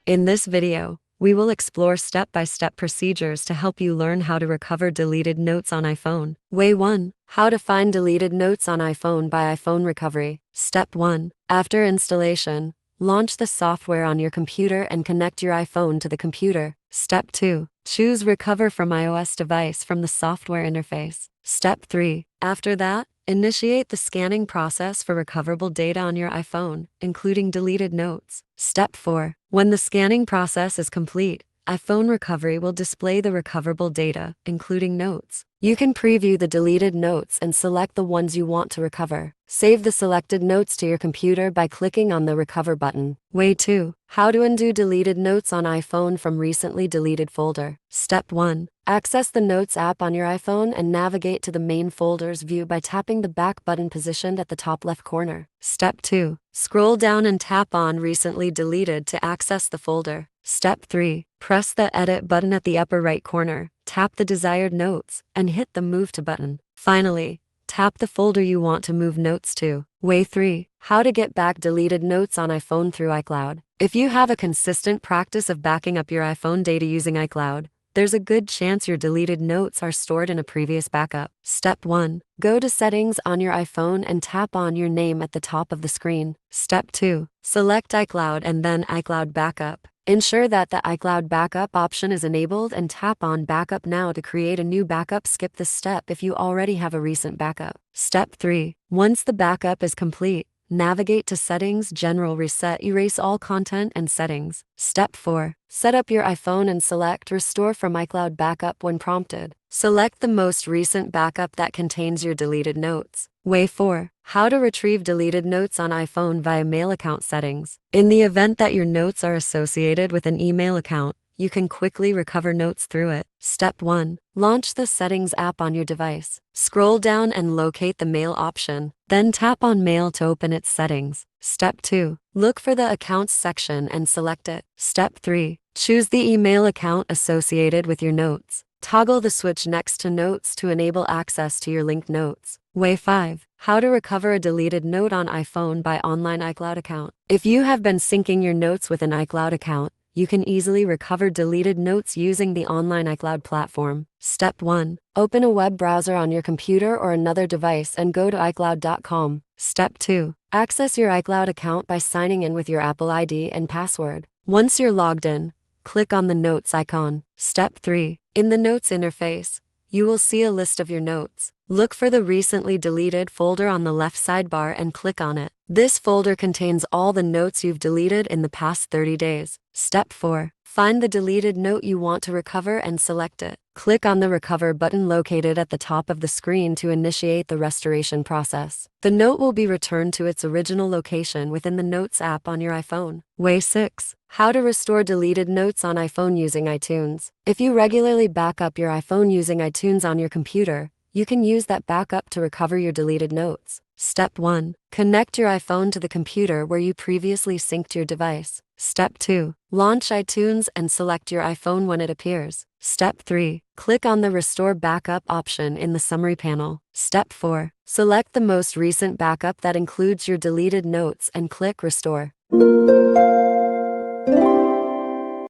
In this video, we will explore step-by-step procedures to help you learn how to recover deleted notes on iPhone. Way 1. How to find deleted notes on iPhone by iPhone Recovery. Step 1. After installation, launch the software on your computer and connect your iPhone to the computer. Step 2. Choose Recover from iOS device from the software interface. Step 3. After that, initiate the scanning process for recoverable data on your iPhone, including deleted notes. Step 4. When the scanning process is complete, iPhone Recovery will display the recoverable data, including notes. You can preview the deleted notes and select the ones you want to recover. Save the selected notes to your computer by clicking on the Recover button. Way 2. How to undo deleted notes on iPhone from recently deleted folder. Step 1. Access the Notes app on your iPhone and navigate to the main folders view by tapping the back button positioned at the top left corner. Step 2. Scroll down and tap on Recently Deleted to access the folder. Step 3. Press the Edit button at the upper right corner, tap the desired notes, and hit the Move to button. Finally, tap the folder you want to move notes to. Way 3. How to get back deleted notes on iPhone through iCloud. If you have a consistent practice of backing up your iPhone data using iCloud, there's a good chance your deleted notes are stored in a previous backup. Step 1. Go to Settings on your iPhone and tap on your name at the top of the screen. Step 2. Select iCloud and then iCloud Backup. Ensure that the iCloud Backup option is enabled and tap on Backup Now to create a new backup. Skip this step if you already have a recent backup. Step 3. Once the backup is complete, navigate to Settings, General Reset, erase all content and settings. Step 4. Set up your iPhone and select Restore from iCloud Backup when prompted. Select the most recent backup that contains your deleted notes. Way 4. How to retrieve deleted notes on iPhone via mail account settings. In the event that your notes are associated with an email account, you can quickly recover notes through it. Step 1. Launch the Settings app on your device. Scroll down and locate the Mail option, then tap on Mail to open its settings. Step 2. Look for the Accounts section and select it. Step 3. Choose the email account associated with your notes. Toggle the switch next to Notes to enable access to your linked notes. Way 5. How to recover a deleted note on iPhone by online iCloud account. If you have been syncing your notes with an iCloud account, you can easily recover deleted notes using the online iCloud platform. Step 1. Open a web browser on your computer or another device and go to iCloud.com. Step 2. Access your iCloud account by signing in with your Apple ID and password. Once you're logged in, click on the Notes icon. Step 3. In the Notes interface, you will see a list of your notes. Look for the Recently Deleted folder on the left sidebar and click on it. This folder contains all the notes you've deleted in the past 30 days. Step 4. Find the deleted note you want to recover and select it. Click on the Recover button located at the top of the screen to initiate the restoration process. The note will be returned to its original location within the Notes app on your iPhone. Way 6. How to restore deleted notes on iPhone using iTunes. If you regularly back up your iPhone using iTunes on your computer, you can use that backup to recover your deleted notes. Step 1. Connect your iPhone to the computer where you previously synced your device. Step 2. Launch iTunes and select your iPhone when it appears. Step 3. Click on the Restore Backup option in the summary panel. Step 4. Select the most recent backup that includes your deleted notes and click Restore.